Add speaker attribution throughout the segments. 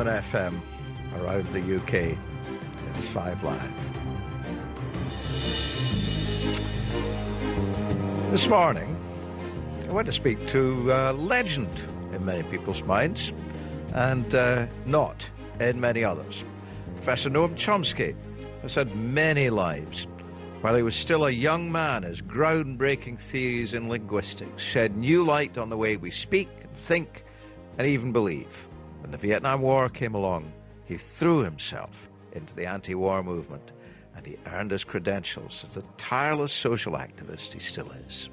Speaker 1: and FM around the UK. It's 5 Live. This morning, I went to speak to a legend in many people's minds, and not in many others. Professor Noam Chomsky has had many lives. While he was still a young man, his groundbreaking theories in linguistics shed new light on the way we speak and think and even believe. When the Vietnam War came along, he threw himself into the anti-war movement, and he earned his credentials as the tireless social activist he still is.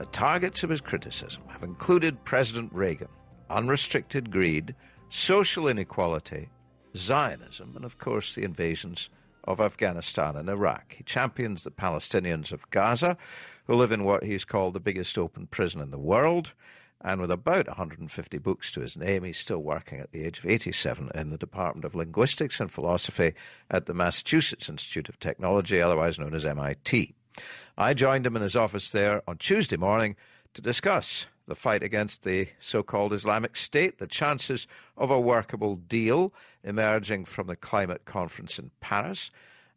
Speaker 1: The targets of his criticism have included President Reagan, unrestricted greed, social inequality, Zionism, and of course the invasions of Afghanistan and Iraq. He champions the Palestinians of Gaza, who live in what he's called the biggest open prison in the world, and with about 150 books to his name, he's still working at the age of 87 in the Department of Linguistics and Philosophy at the Massachusetts Institute of Technology, otherwise known as MIT. I joined him in his office there on Tuesday morning to discuss the fight against the so-called Islamic State, the chances of a workable deal emerging from the climate conference in Paris,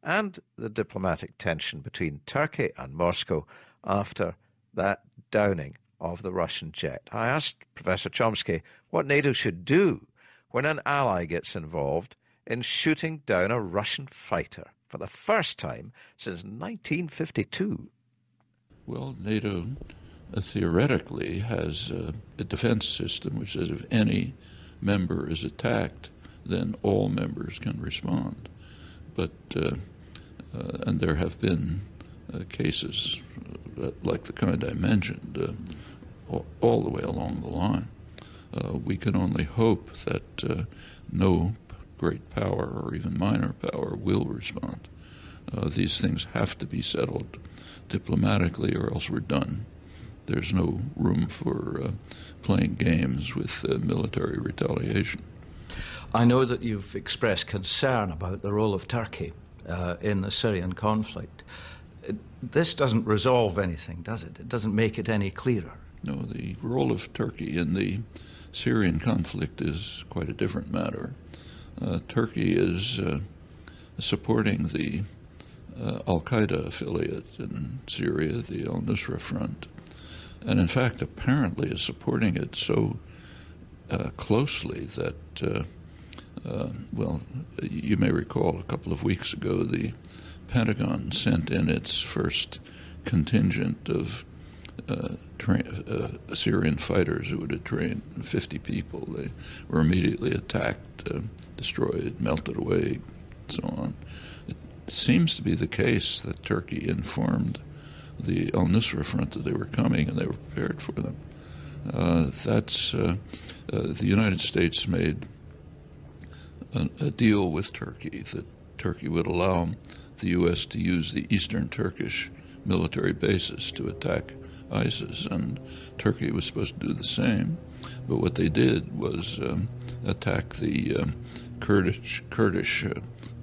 Speaker 1: and the diplomatic tension between Turkey and Moscow after that downing of the Russian jet. I asked Professor Chomsky what NATO should do when an ally gets involved in shooting down a Russian fighter for the first time since 1952.
Speaker 2: Well, NATO theoretically has a defense system which says if any member is attacked, then all members can respond. But and there have been cases like the kind I mentioned all the way along the line. We can only hope that no great power or even minor power will respond. These things have to be settled diplomatically, or else we're done. There's no room for playing games with military retaliation.
Speaker 3: I know that you've expressed concern about the role of Turkey in the Syrian conflict. This doesn't resolve anything, does it? It doesn't make it any clearer.
Speaker 2: No, the role of Turkey in the Syrian conflict is quite a different matter. Turkey is supporting the Al-Qaeda affiliate in Syria, the al-Nusra Front, and in fact apparently is supporting it so closely that, well, you may recall a couple of weeks ago the Pentagon sent in its first contingent of Syrian fighters who would have trained 50 people. They were immediately attacked, destroyed, melted away, so on. It seems to be the case that Turkey informed the al-Nusra Front that they were coming and they were prepared for them. The United States made a deal with Turkey that Turkey would allow the U.S. to use the eastern Turkish military bases to attack ISIS, and Turkey was supposed to do the same. But what they did was attack the Kurdish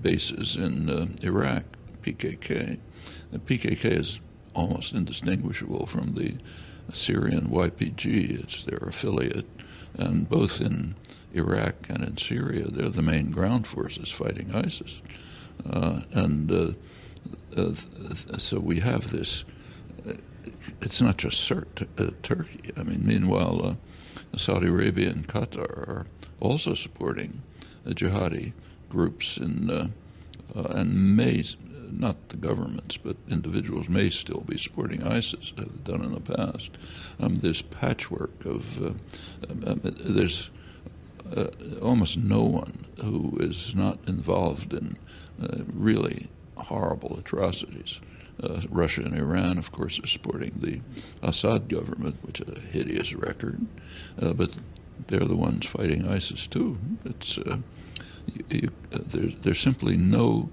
Speaker 2: bases in Iraq, PKK. The PKK is almost indistinguishable from the Syrian YPG. It's their affiliate, and both in Iraq and in Syria, they're the main ground forces fighting ISIS. So we have this. It's not just Turkey. I mean, meanwhile, Saudi Arabia and Qatar are also supporting jihadi groups and may, not the governments, but individuals may still be supporting ISIS, as they've done in the past. This patchwork of, there's almost no one who is not involved in really horrible atrocities. Russia and Iran, of course, are supporting the Assad government, which has a hideous record, but they're the ones fighting ISIS too. It's there's simply no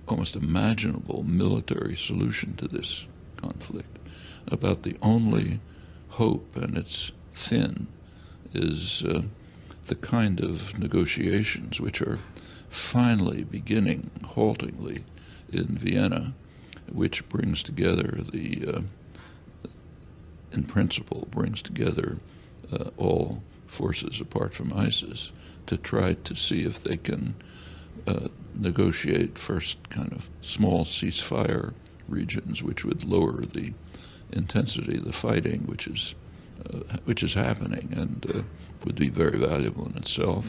Speaker 2: almost imaginable military solution to this conflict. About the only hope, and it's thin, is the kind of negotiations which are finally beginning haltingly in Vienna, which brings together in principle, brings together all forces apart from ISIS to try to see if they can negotiate first kind of small ceasefire regions, which would lower the intensity of the fighting, which is happening and would be very valuable in itself,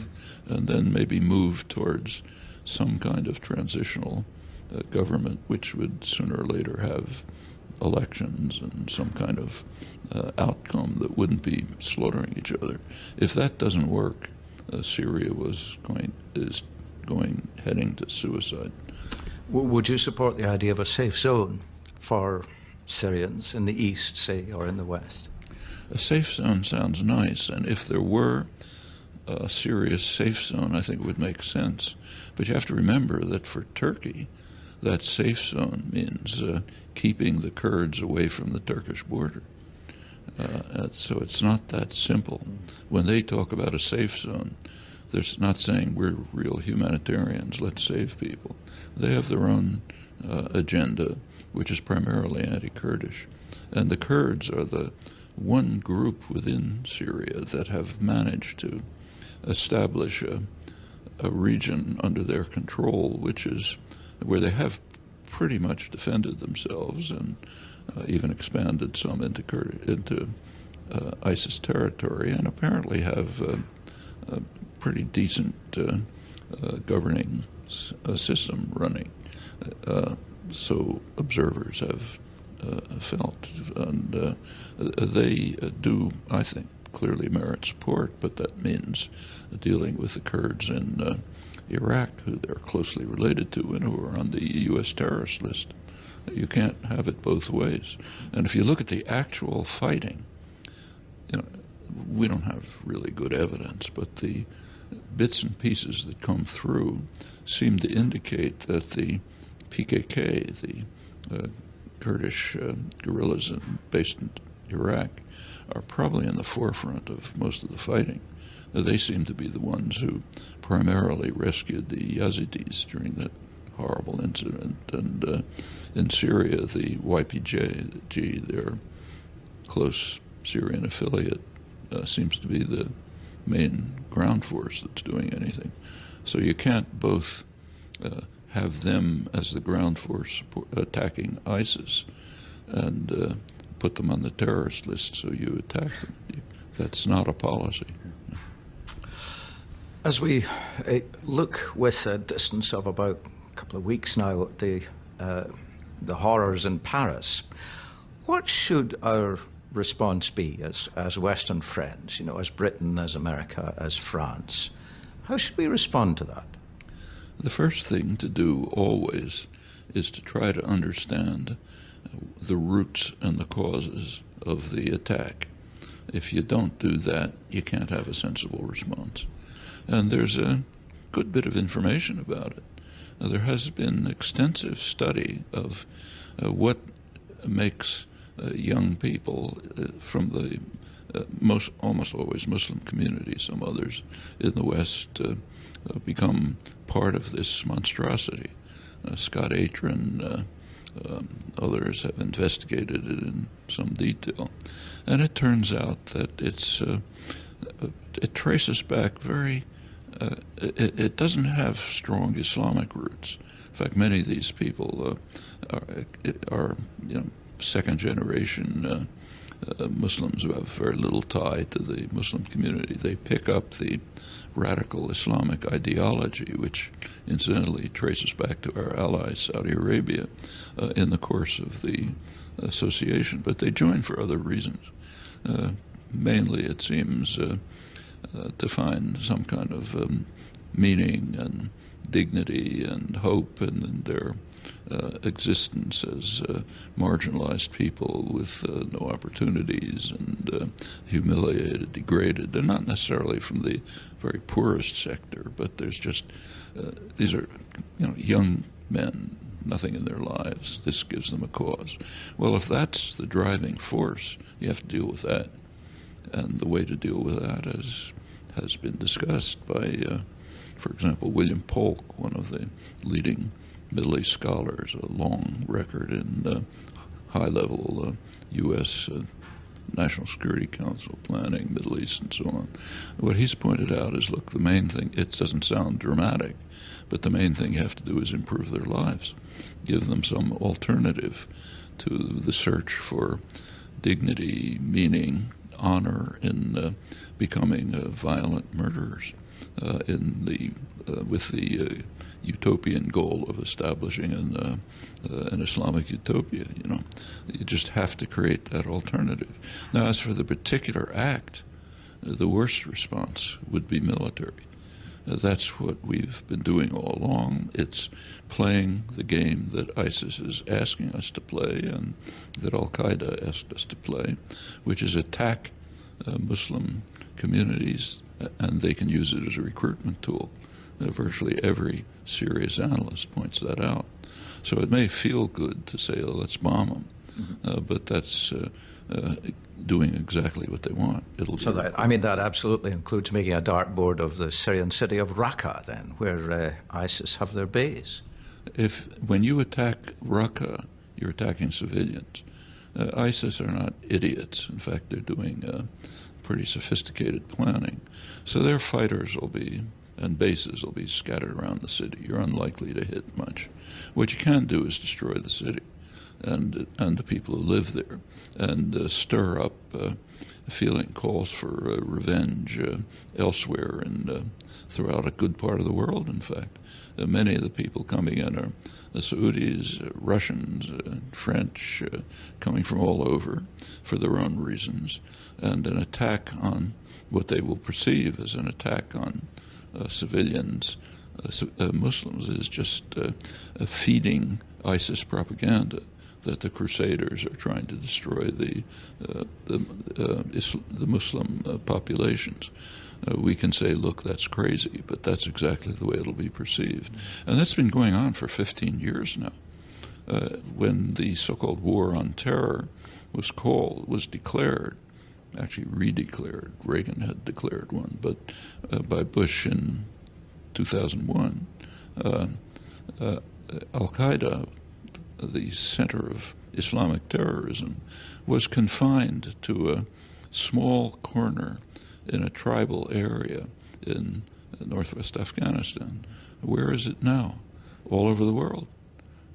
Speaker 2: and then maybe move towards some kind of transitional government, which would sooner or later have elections and some kind of outcome that wouldn't be slaughtering each other. If that doesn't work, Syria is heading to suicide.
Speaker 3: Would you support the idea of a safe zone for Syrians in the east, say, or in the west?
Speaker 2: A safe zone sounds nice, and if there were a serious safe zone, I think it would make sense. But you have to remember that for Turkey, that safe zone means keeping the Kurds away from the Turkish border. So it's not that simple. When they talk about a safe zone, they're not saying we're real humanitarians, let's save people. They have their own agenda, which is primarily anti-Kurdish. And the Kurds are the one group within Syria that have managed to establish a region under their control, which is where they have pretty much defended themselves and even expanded some into ISIS territory, and apparently have a pretty decent governing system running. So observers have felt, and they do, I think, clearly merit support, but that means dealing with the Kurds in Iraq, who they're closely related to and who are on the U.S. terrorist list. You can't have it both ways. And if you look at the actual fighting, we don't have really good evidence, but the bits and pieces that come through seem to indicate that the PKK, the Kurdish guerrillas based in Iraq, are probably in the forefront of most of the fighting. They seem to be the ones who primarily rescued the Yazidis during that horrible incident. And in Syria, the YPG, their close Syrian affiliate, seems to be the main ground force that's doing anything. So you can't both have them as the ground force attacking ISIS and put them on the terrorist list so you attack them. That's not a policy.
Speaker 3: As we look with a distance of about a couple of weeks now at the horrors in Paris, what should our response be as Western friends, as Britain, as America, as France? How should we respond to that?
Speaker 2: The first thing to do always is to try to understand the roots and the causes of the attack. If you don't do that, you can't have a sensible response. And there's a good bit of information about it. There has been extensive study of what makes young people from the almost always Muslim community, some others in the West, become part of this monstrosity. Scott Atran, others have investigated it in some detail, and it turns out that it traces back it doesn't have strong Islamic roots. In fact, many of these people are second generation Muslims who have very little tie to the Muslim community. They pick up the radical Islamic ideology, which incidentally traces back to our ally Saudi Arabia in the course of the association, but they join for other reasons. Mainly, it seems, to find some kind of meaning and dignity and hope in their existence as marginalized people with no opportunities and humiliated, degraded. They're not necessarily from the very poorest sector, but there's just these are young men, nothing in their lives. This gives them a cause. Well, if that's the driving force, you have to deal with that. And the way to deal with that has been discussed by, for example, William Polk, one of the leading Middle East scholars, a long record in high-level U.S. National Security Council planning, Middle East, and so on. What he's pointed out is, look, the main thing, it doesn't sound dramatic, but the main thing you have to do is improve their lives, give them some alternative to the search for dignity, meaning, honor in becoming violent murderers with the utopian goal of establishing an Islamic utopia. You just have to create that alternative. Now, as for the particular act, the worst response would be military. That's what we've been doing all along. It's playing the game that ISIS is asking us to play and that Al-Qaeda asked us to play, which is attack Muslim communities, and they can use it as a recruitment tool. Virtually every serious analyst points that out. So it may feel good to say, oh, let's bomb them, but that's doing exactly what they want.
Speaker 3: That absolutely includes making a dartboard of the Syrian city of Raqqa, then, where ISIS have their base.
Speaker 2: When you attack Raqqa, you're attacking civilians. ISIS are not idiots. In fact, they're doing pretty sophisticated planning. So their fighters and bases will be scattered around the city. You're unlikely to hit much. What you can do is destroy the city and the people who live there, and stir up calls for revenge elsewhere and throughout a good part of the world, in fact. Many of the people coming in are the Saudis, Russians, French, coming from all over for their own reasons, and an attack on what they will perceive as an attack on civilians, Muslims, is just feeding ISIS propaganda that the Crusaders are trying to destroy the Muslim populations. We can say, look, that's crazy, but that's exactly the way it'll be perceived. And that's been going on for 15 years now. When the so-called war on terror was declared, actually redeclared, Reagan had declared one, but by Bush in 2001, Al-Qaeda, the center of Islamic terrorism, was confined to a small corner in a tribal area in northwest Afghanistan. Where is it now? All over the world.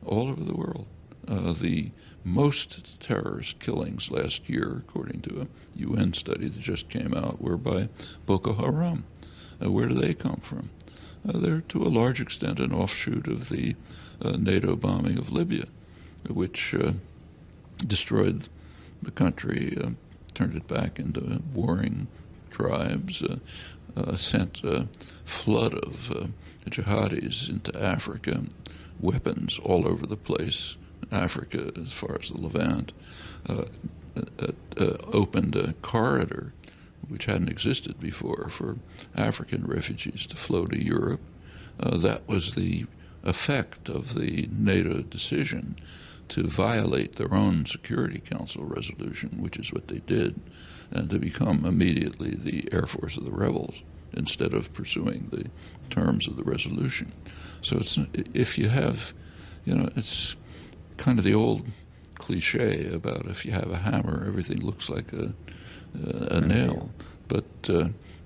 Speaker 2: All over the world. The most terrorist killings last year, according to a UN study that just came out, were by Boko Haram. Where do they come from? They're to a large extent an offshoot of the NATO bombing of Libya, which destroyed the country, turned it back into warring tribes, sent a flood of jihadis into Africa, weapons all over the place, Africa as far as the Levant, opened a corridor which hadn't existed before for African refugees to flow to Europe. That was the effect of the NATO decision to violate their own Security Council resolution, which is what they did, and to become immediately the Air Force of the rebels instead of pursuing the terms of the resolution. So if you have, it's kind of the old cliche about if you have a hammer, everything looks like a nail. But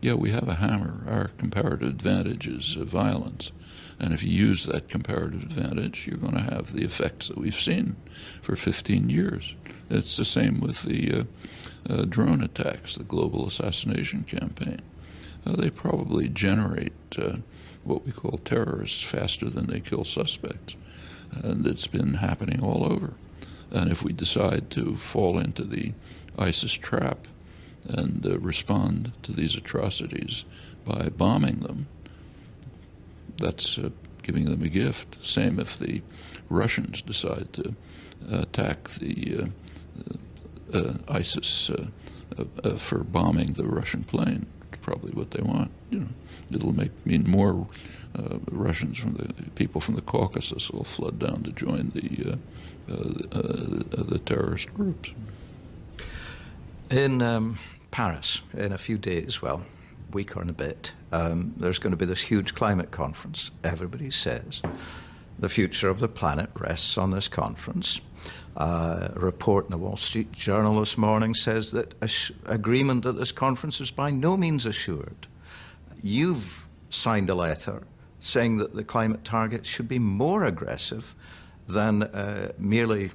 Speaker 2: we have a hammer. Our comparative advantage is violence. And if you use that comparative advantage, you're going to have the effects that we've seen for 15 years. It's the same with the drone attacks, the global assassination campaign. They probably generate what we call terrorists faster than they kill suspects. And it's been happening all over. And if we decide to fall into the ISIS trap and respond to these atrocities by bombing them, that's giving them a gift. Same if the Russians decide to attack the ISIS for bombing the Russian plane. It's probably what they want. It'll mean more Russians people from the Caucasus will flood down to join the terrorist groups.
Speaker 3: In Paris, in a few days, week or in a bit, there's going to be this huge climate conference. Everybody says the future of the planet rests on this conference. A report in the Wall Street Journal this morning says that agreement at this conference is by no means assured. You've signed a letter saying that the climate target should be more aggressive than merely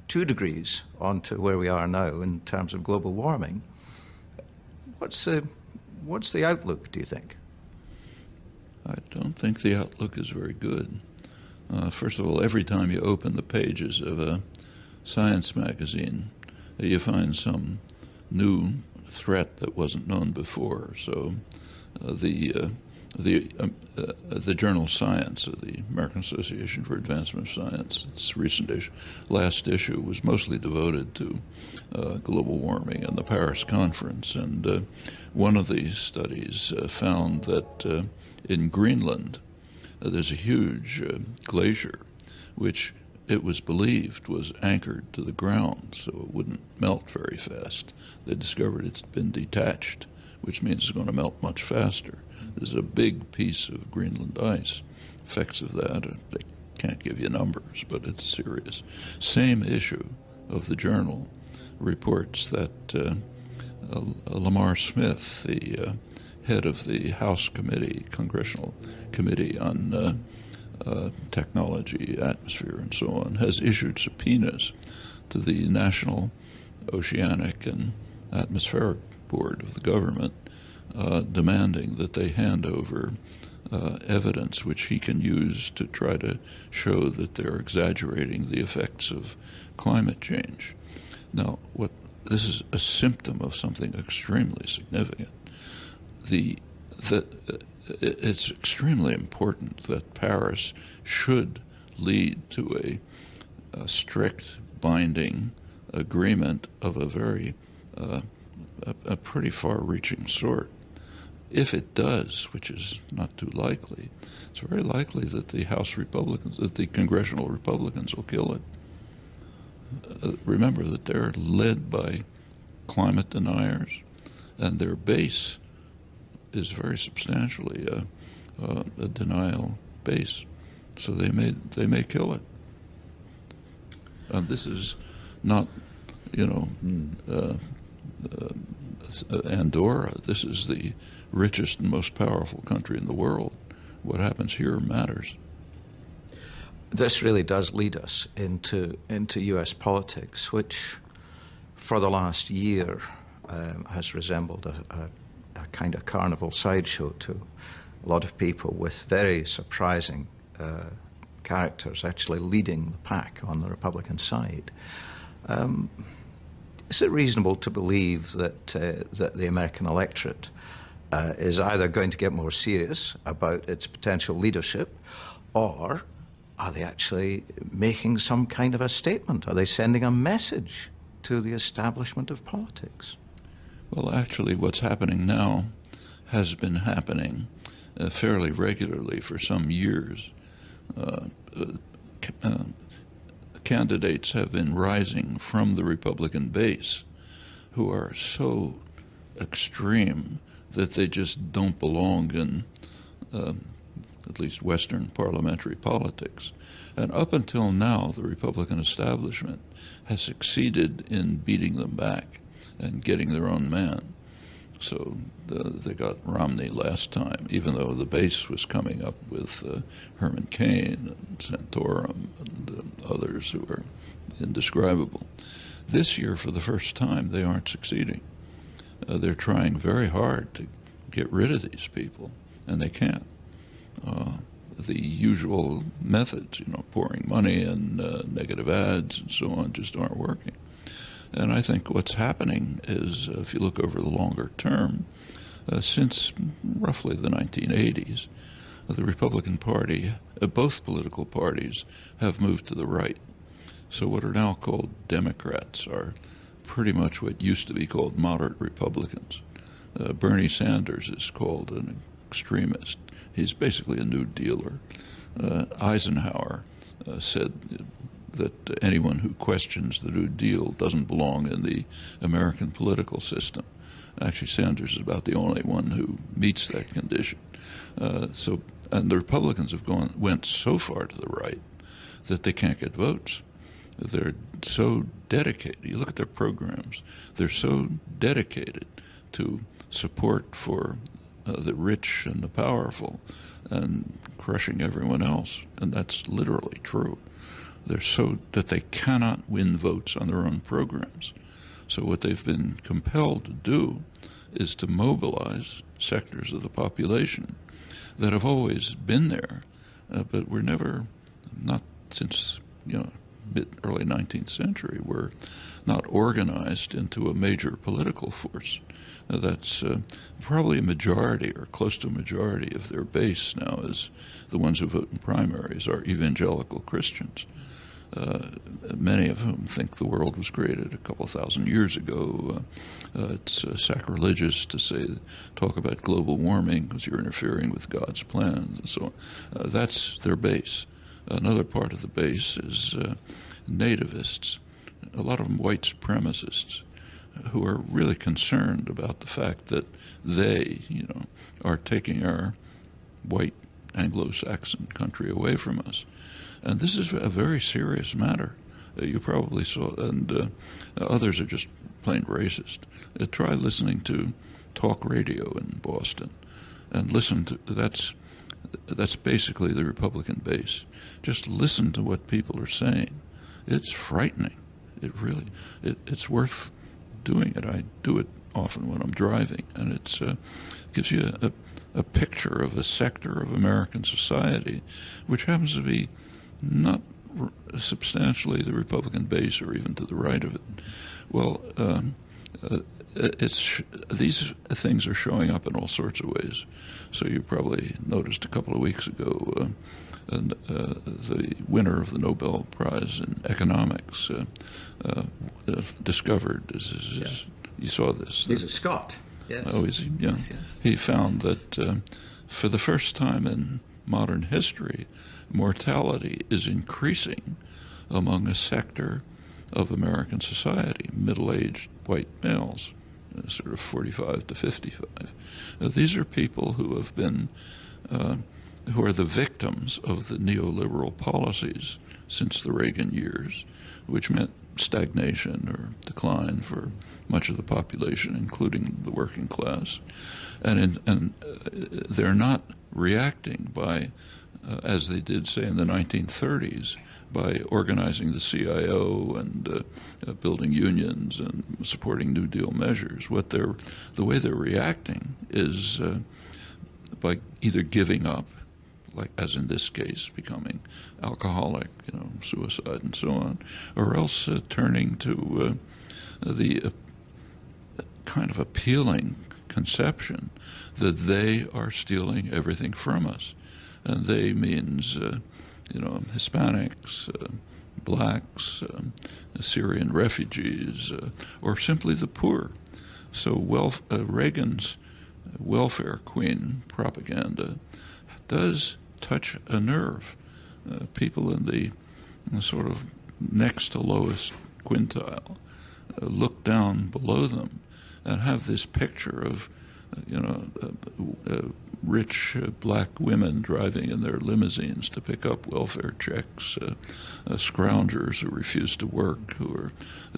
Speaker 3: 2 degrees onto where we are now in terms of global warming. What's the outlook, do you think?
Speaker 2: I don't think the outlook is very good. First of all, every time you open the pages of a science magazine, you find some new threat that wasn't known before. So the journal Science of the American Association for Advancement of Science, its last issue was mostly devoted to global warming and the Paris Conference. And one of these studies found that in Greenland there's a huge glacier which it was believed was anchored to the ground so it wouldn't melt very fast. They discovered it's been detached, which means it's going to melt much faster. There's a big piece of Greenland ice. Effects of that, they can't give you numbers, but it's serious. Same issue of the journal reports that Lamar Smith, the head of the House Committee, Congressional Committee on Technology, Atmosphere, and so on, has issued subpoenas to the National Oceanic and Atmospheric Board of the government, demanding that they hand over evidence which he can use to try to show that they're exaggerating the effects of climate change. Now, this is a symptom of something extremely significant. It's extremely important that Paris should lead to a strict, binding agreement of a very a pretty far-reaching sort. If it does, which is not too likely, it's very likely that the congressional Republicans will kill it. Remember that they're led by climate deniers, and their base is very substantially a denial base, so they may kill it. This is not, Andorra. This is the richest and most powerful country in the world. What happens here matters.
Speaker 3: This really does lead us into U.S. politics, which for the last year has resembled a kind of carnival sideshow to a lot of people, with very surprising characters actually leading the pack on the Republican side. Is it reasonable to believe that the American electorate is either going to get more serious about its potential leadership, or are they actually making some kind of a statement? Are they sending a message to the establishment of politics?
Speaker 2: Well, actually, what's happening now has been happening fairly regularly for some years. Candidates have been rising from the Republican base who are so extreme that they just don't belong in at least Western parliamentary politics. And up until now, the Republican establishment has succeeded in beating them back and getting their own man. So they got Romney last time, even though the base was coming up with Herman Cain and Santorum and others who are indescribable. This year, for the first time, they aren't succeeding. They're trying very hard to get rid of these people, and they can't. The usual methods, pouring money and negative ads and so on, just aren't working. And I think what's happening is, if you look over the longer term, since roughly the 1980s, the Republican Party, both political parties, have moved to the right. So what are now called Democrats are pretty much what used to be called moderate Republicans. Bernie Sanders is called an extremist. He's basically a New Dealer. Eisenhower said that anyone who questions the New Deal doesn't belong in the American political system. Actually, Sanders is about the only one who meets that condition. And the Republicans went so far to the right that they can't get votes. They're so dedicated. You look at their programs. They're so dedicated to support for the rich and the powerful and crushing everyone else. And that's literally true. They're so that they cannot win votes on their own programs. So what they've been compelled to do is to mobilize sectors of the population that have always been there, but were never, not since, early 19th century, were not organized into a major political force. That's probably a majority or close to a majority of their base now is the ones who vote in primaries are evangelical Christians. Many of whom think the world was created a couple thousand years ago. It's sacrilegious to talk about global warming because you're interfering with God's plans and so on. That's their base. Another part of the base is nativists, a lot of them white supremacists, who are really concerned about the fact that they, are taking our white Anglo-Saxon country away from us. And this is a very serious matter. You probably saw, and others are just plain racist. Try listening to talk radio in Boston, and listen to that's basically the Republican base. Just listen to what people are saying. It's frightening. It's worth doing it. I do it often when I'm driving, and it gives you a picture of a sector of American society which happens to be not substantially the Republican base or even to the right of it. Well, these things are showing up in all sorts of ways. So you probably noticed a couple of weeks ago the winner of the Nobel Prize in Economics discovered, you saw this.
Speaker 3: He's a Scot. Yes.
Speaker 2: Oh, is he? Yeah.
Speaker 3: Yes.
Speaker 2: He found that for the first time in modern history, mortality is increasing among a sector of American society, middle-aged white males, sort of 45 to 55. These are people who have been, who are the victims of the neoliberal policies since the Reagan years, which meant stagnation or decline for much of the population, including the working class. And they're not reacting by, as they did, say, in the 1930s, by organizing the CIO and building unions and supporting New Deal measures. The way they're reacting is by either giving up, like as in this case, becoming alcoholic, suicide and so on, or else turning to the kind of appealing conception that they are stealing everything from us. And they means, Hispanics, blacks, Syrian refugees, or simply the poor. So Reagan's welfare queen propaganda does touch a nerve. People in the sort of next to lowest quintile look down below them and have this picture of rich black women driving in their limousines to pick up welfare checks, scroungers who refuse to work, who are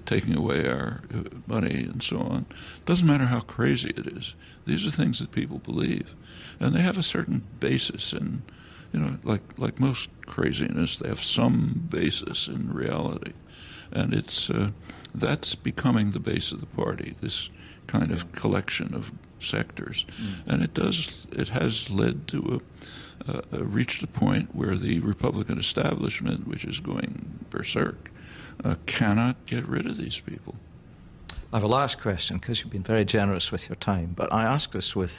Speaker 2: taking away our money and so on. Doesn't matter how crazy it is. These are things that people believe. And they have a certain basis in, like most craziness, they have some basis in reality. And that's becoming the base of the party, this kind of collection of sectors. And it has led to reached a point where the Republican establishment, which is going berserk, cannot get rid of these people.
Speaker 3: I have a last question, because you've been very generous with your time, but I ask this with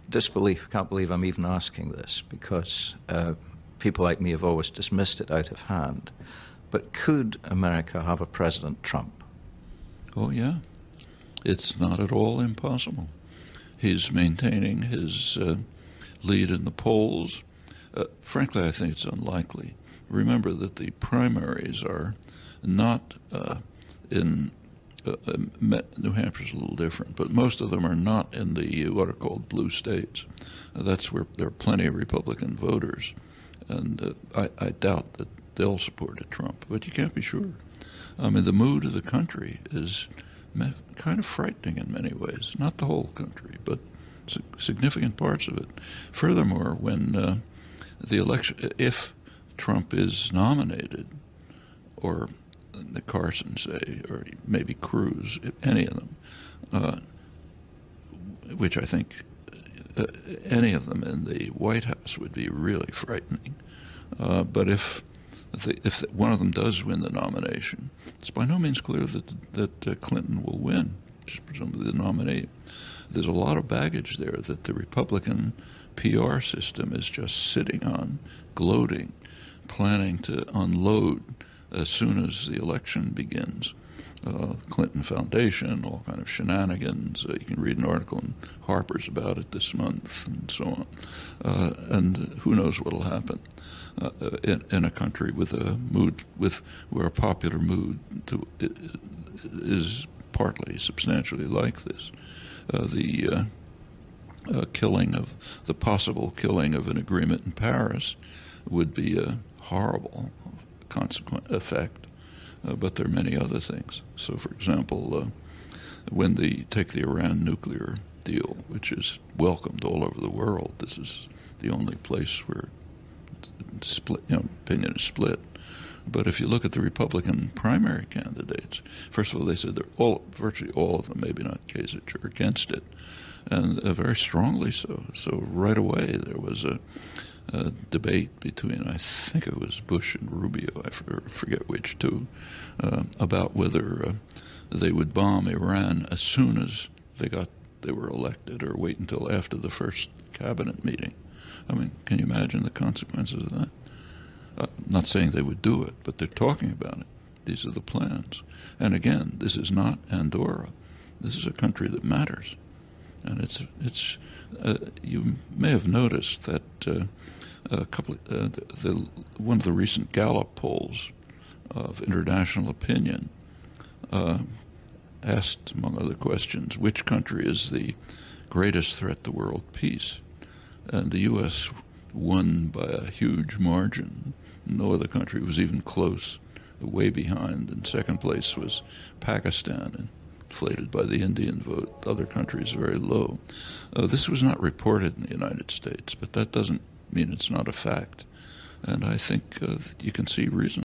Speaker 3: disbelief. I can't believe I'm even asking this, because people like me have always dismissed it out of hand. But could America have a President Trump?
Speaker 2: Oh, yeah. It's not at all impossible. He's maintaining his lead in the polls. Frankly, I think it's unlikely. Remember that the primaries are not in New Hampshire's a little different, but most of them are not in the what are called blue states. That's where there are plenty of Republican voters, and I doubt that they'll supported Trump, but you can't be sure. I mean, the mood of the country is kind of frightening in many ways. Not the whole country, but significant parts of it. Furthermore, when the election, if Trump is nominated, or the Carson, say, or maybe Cruz, any of them, which I think any of them in the White House would be really frightening. But if one of them does win the nomination, it's by no means clear that Clinton will win. She's presumably the nominee. There's a lot of baggage there that the Republican PR system is just sitting on, gloating, planning to unload as soon as the election begins. Clinton Foundation, all kind of shenanigans. You can read an article in Harper's about it this month, and so on. And who knows what will happen in a country with a mood, where a popular mood is partly substantially like this. The possible killing of an agreement in Paris would be a horrible consequent effect. But there are many other things. So, for example, when they take the Iran nuclear deal, which is welcomed all over the world, this is the only place where opinion is split. But if you look at the Republican primary candidates, first of all, they said virtually all of them, maybe not Kasich, are against it, and very strongly so. So right away there was a debate between, I think it was Bush and Rubio, I forget which two, about whether they would bomb Iran as soon as they were elected, or wait until after the first cabinet meeting. I mean, can you imagine the consequences of that? I'm not saying they would do it, but they're talking about it. These are the plans. And again, this is not Andorra. This is a country that matters. And you may have noticed that one of the recent Gallup polls of international opinion asked, among other questions, which country is the greatest threat to world peace? And the U.S. won by a huge margin. No other country was even close, way behind. In second place was Pakistan, inflated by the Indian vote. Other countries very low. This was not reported in the United States, but that doesn't mean it's not a fact. And I think you can see reason